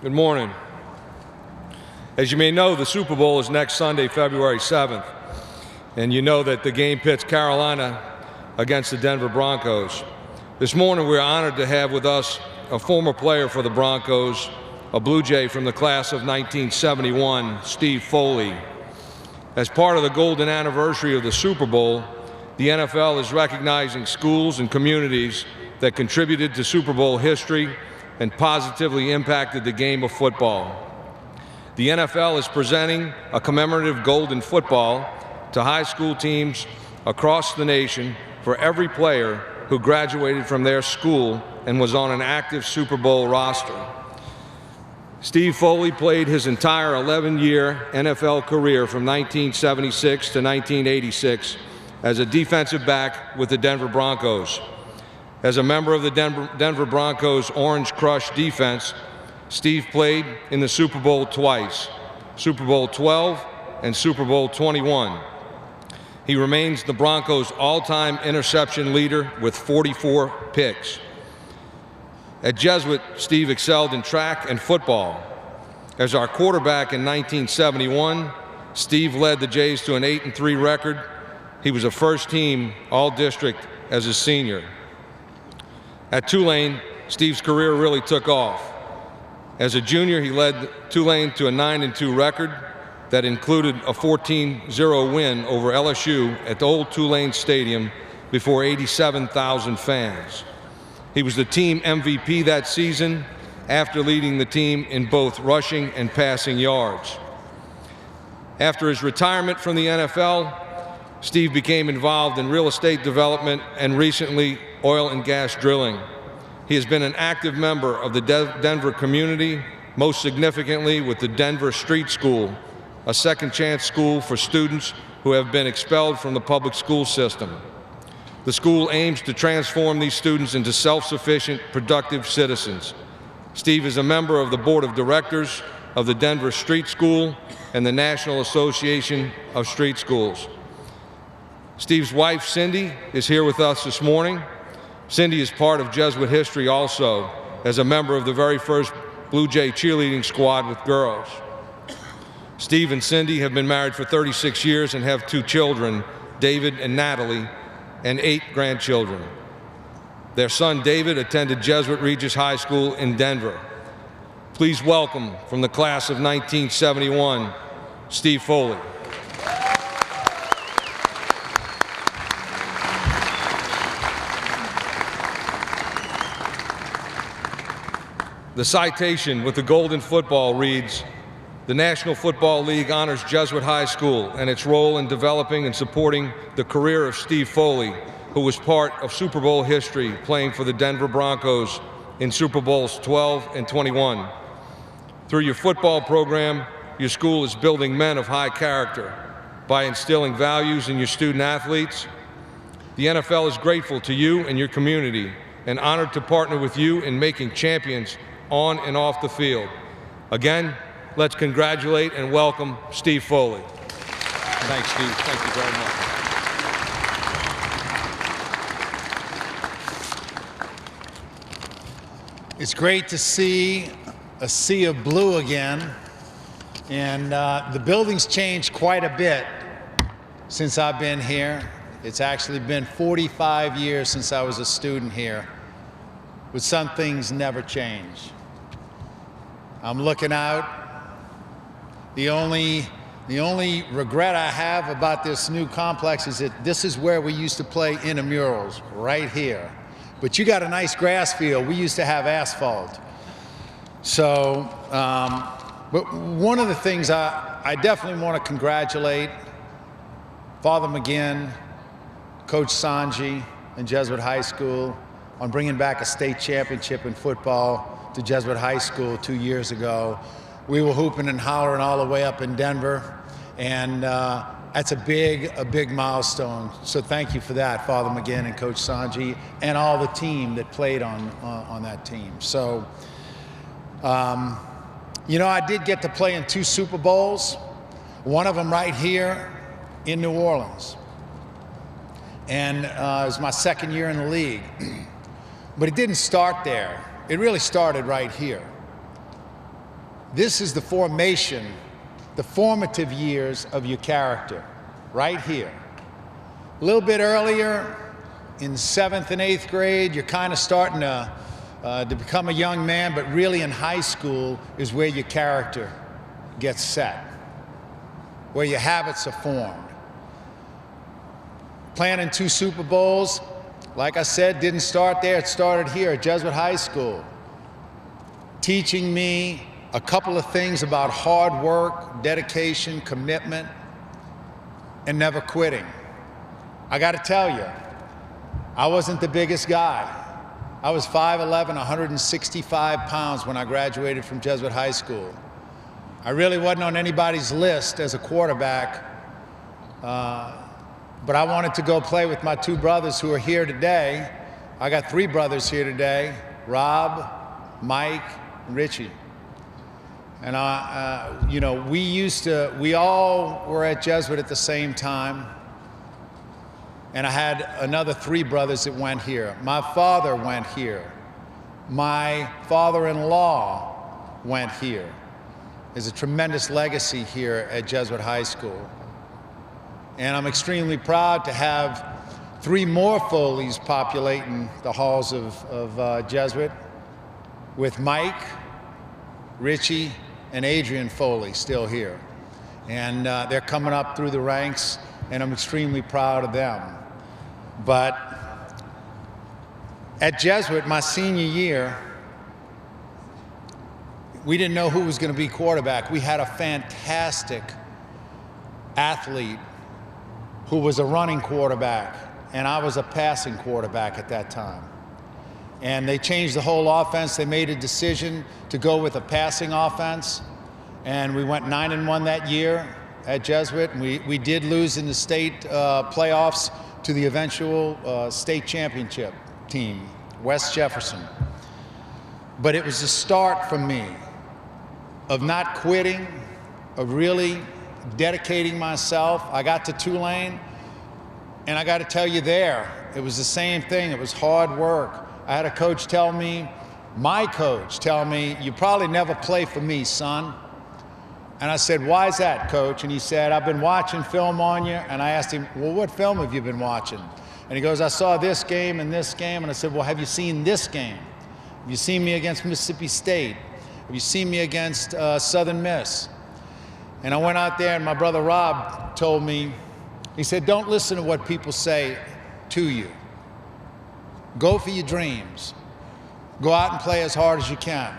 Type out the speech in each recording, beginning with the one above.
Good morning. As you may know, the Super Bowl is next Sunday, February 7th. And you know that the game pits Carolina against the Denver Broncos. This morning, we're honored to have with us a former player for the Broncos, a Blue Jay from the class of 1971, Steve Foley. As part of the golden anniversary of the Super Bowl, the NFL is recognizing schools and communities that contributed to Super Bowl history and positively impacted the game of football. The NFL is presenting a commemorative golden football to high school teams across the nation for every player who graduated from their school and was on an active Super Bowl roster. Steve Foley played his entire 11-year NFL career from 1976 to 1986 as a defensive back with the Denver Broncos. As a member of the Denver Broncos Orange Crush defense, Steve played in the Super Bowl twice, Super Bowl 12 and Super Bowl 21. He remains the Broncos' all-time interception leader with 44 picks. At Jesuit, Steve excelled in track and football. As our quarterback in 1971, Steve led the Jays to an 8-3 record. He was a first-team All-District as a senior. At Tulane, Steve's career really took off. As a junior, he led Tulane to a 9-2 record that included a 14-0 win over LSU at the old Tulane Stadium before 87,000 fans. He was the team MVP that season after leading the team in both rushing and passing yards. After his retirement from the NFL, Steve became involved in real estate development and recently oil and gas drilling. He has been an active member of the Denver community, most significantly with the Denver Street School, a second chance school for students who have been expelled from the public school system. The school aims to transform these students into self-sufficient, productive citizens. Steve is a member of the board of directors of the Denver Street School and the National Association of Street Schools. Steve's wife, Cindy, is here with us this morning. Cindy is part of Jesuit history also, as a member of the very first Blue Jay cheerleading squad with girls. Steve and Cindy have been married for 36 years and have 2 children, David and Natalie, and 8 grandchildren. Their son, David, attended Jesuit Regis High School in Denver. Please welcome, from the class of 1971, Steve Foley. The citation with the golden football reads, "The National Football League honors Jesuit High School and its role in developing and supporting the career of Steve Foley, who was part of Super Bowl history, playing for the Denver Broncos in Super Bowls 12 and 21. Through your football program, your school is building men of high character by instilling values in your student athletes. The NFL is grateful to you and your community and honored to partner with you in making champions on and off the field." Again, let's congratulate and welcome Steve Foley. Thanks, Steve. Thank you very much. It's great to see a sea of blue again, and the building's changed quite a bit since I've been here. It's actually been 45 years since I was a student here, but some things never change. I'm looking out. The only regret I have about this new complex is that this is where we used to play intramurals, right here. But you got a nice grass field. We used to have asphalt. So, but one of the things I definitely want to congratulate Father McGinn, Coach Sanji, and Jesuit High School on bringing back a state championship in football to Jesuit High School 2 years ago. We were hooping and hollering all the way up in Denver, and that's a big milestone. So thank you for that, Father McGinn and Coach Sanji, and all the team that played on that team. So, you know, I did get to play in 2 Super Bowls, one of them right here in New Orleans. And it was my second year in the league. But it didn't start there. It really started right here. This is the formation, the formative years of your character, right here. A little bit earlier, in 7th and 8th grade, you're kind of starting to become a young man, but really in high school is where your character gets set, where your habits are formed. Playing in 2 Super Bowls, like I said, didn't start there. It started here at Jesuit High School, teaching me a couple of things about hard work, dedication, commitment, and never quitting. I got to tell you, I wasn't the biggest guy. I was 5'11", 165 pounds when I graduated from Jesuit High School. I really wasn't on anybody's list as a quarterback, but I wanted to go play with my 2 brothers who are here today. I got 3 brothers here today, Rob, Mike, and Richie. And you know, we all were at Jesuit at the same time. And I had another 3 brothers that went here. My father went here. My father-in-law went here. There's a tremendous legacy here at Jesuit High School. And I'm extremely proud to have 3 more Foleys populating the halls of Jesuit, with Mike, Richie, and Adrian Foley still here. And they're coming up through the ranks, and I'm extremely proud of them. But at Jesuit, my senior year, we didn't know who was going to be quarterback. We had a fantastic athlete who was a running quarterback, and I was a passing quarterback at that time. And they changed the whole offense. They made a decision to go with a passing offense, and we went 9-1 that year at Jesuit. And we did lose in the state playoffs to the eventual state championship team, West Jefferson. But it was a start for me of not quitting, of really dedicating myself. I got to Tulane, and I got to tell you there, it was the same thing. It was hard work. I had a coach tell me, my coach tell me, you probably never play for me, son. And I said, why is that, coach? And he said, I've been watching film on you. And I asked him, well, what film have you been watching? And he goes, I saw this game and this game. And I said, well, have you seen this game? Have you seen me against Mississippi State? Have you seen me against Southern Miss? And I went out there, and my brother Rob told me, he said, don't listen to what people say to you. Go for your dreams. Go out and play as hard as you can.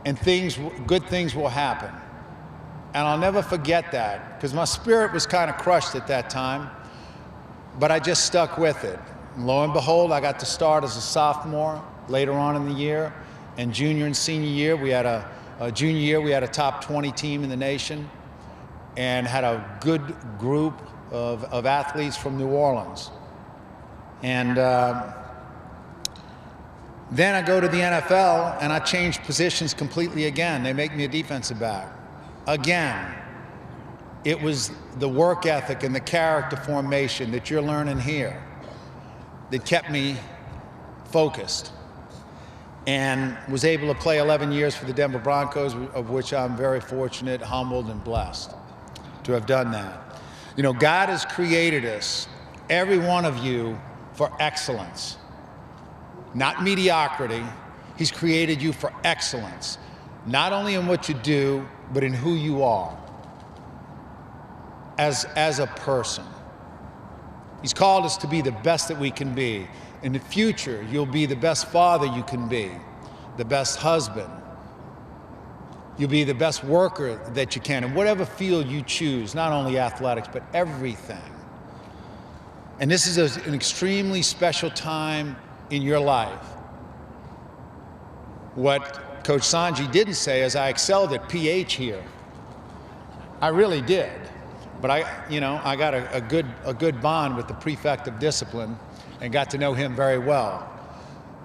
And good things will happen. And I'll never forget that, because my spirit was kind of crushed at that time, but I just stuck with it. And lo and behold, I got to start as a sophomore later on in the year, and junior and senior year, we had junior year, we had a top 20 team in the nation, and had a good group of athletes from New Orleans. And then I go to the NFL, and I change positions completely again. They make me a defensive back. Again, it was the work ethic and the character formation that you're learning here that kept me focused, and was able to play 11 years for the Denver Broncos, of which I'm very fortunate, humbled, and blessed to have done that. You know, God has created us, every one of you, for excellence. Not mediocrity. He's created you for excellence, not only in what you do, but in who you are as a person. He's called us to be the best that we can be. In the future, you'll be the best father you can be, the best husband. You'll be the best worker that you can in whatever field you choose, not only athletics, but everything. And this is an extremely special time in your life. What Coach Sanji didn't say is I excelled at PH here. I really did. But I got a good bond with the prefect of discipline and got to know him very well.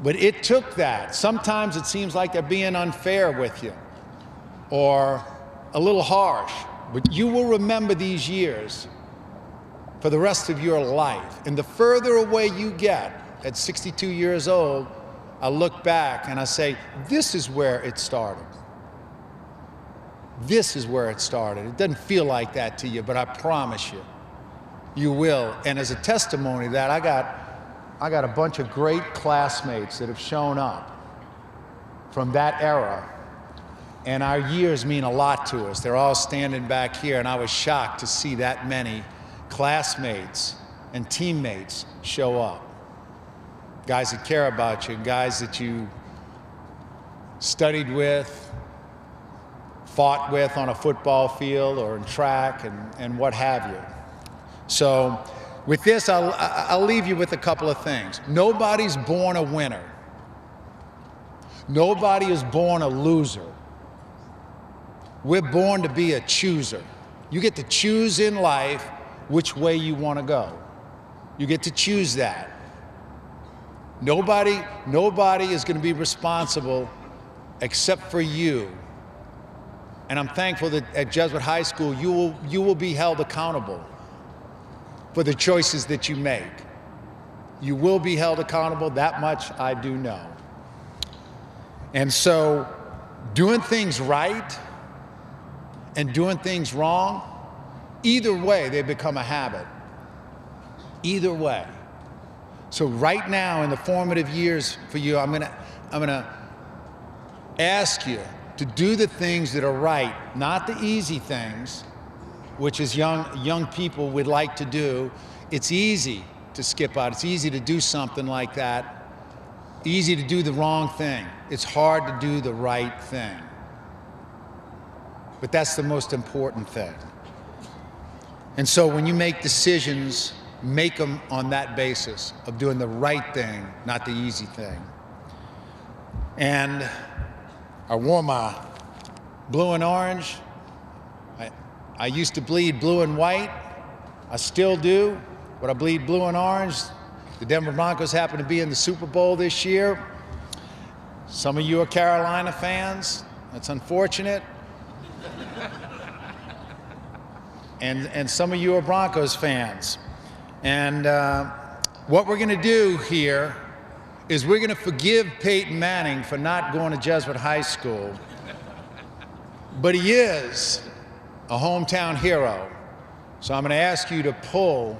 But it took that. Sometimes it seems like they're being unfair with you or a little harsh. But you will remember these years for the rest of your life. And the further away you get, at 62 years old, I look back and I say, this is where it started. This is where it started. It doesn't feel like that to you, but I promise you, you will. And as a testimony to that, I got a bunch of great classmates that have shown up from that era. And our years mean a lot to us. They're all standing back here, and I was shocked to see that many classmates and teammates show up. Guys that care about you, guys that you studied with, fought with on a football field or in track and what have you. So with this, I'll leave you with a couple of things. Nobody's born a winner. Nobody is born a loser. We're born to be a chooser. You get to choose in life which way you want to go. You get to choose that. Nobody is going to be responsible except for you. And I'm thankful that at Jesuit High School, you will be held accountable for the choices that you make. You will be held accountable, that much I do know. And so, doing things right and doing things wrong, either way, they become a habit. Either way. So right now, in the formative years for you, I'm gonna ask you to do the things that are right, not the easy things, which is young people would like to do. It's easy to skip out. It's easy to do something like that. Easy to do the wrong thing. It's hard to do the right thing. But that's the most important thing. And so when you make decisions, make them on that basis of doing the right thing, not the easy thing. And I wore my blue and orange. I used to bleed blue and white. I still do, but I bleed blue and orange. The Denver Broncos happen to be in the Super Bowl this year. Some of you are Carolina fans. That's unfortunate. And some of you are Broncos fans. And what we're going to do here is we're going to forgive Peyton Manning for not going to Jesuit High School. But he is a hometown hero. So I'm going to ask you to pull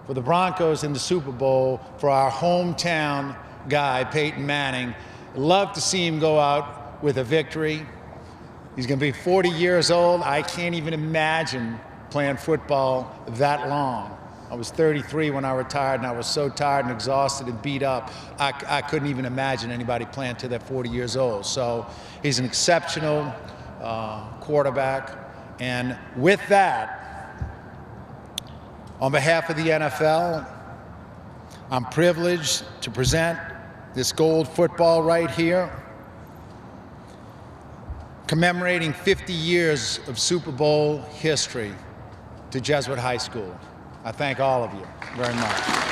for the Broncos in the Super Bowl for our hometown guy, Peyton Manning. Love to see him go out with a victory. He's going to be 40 years old. I can't even imagine playing football that long. I was 33 when I retired, and I was so tired and exhausted and beat up, I couldn't even imagine anybody playing till they're 40 years old. So he's an exceptional quarterback. And with that, on behalf of the NFL, I'm privileged to present this gold football right here, commemorating 50 years of Super Bowl history to Jesuit High School. I thank all of you very much.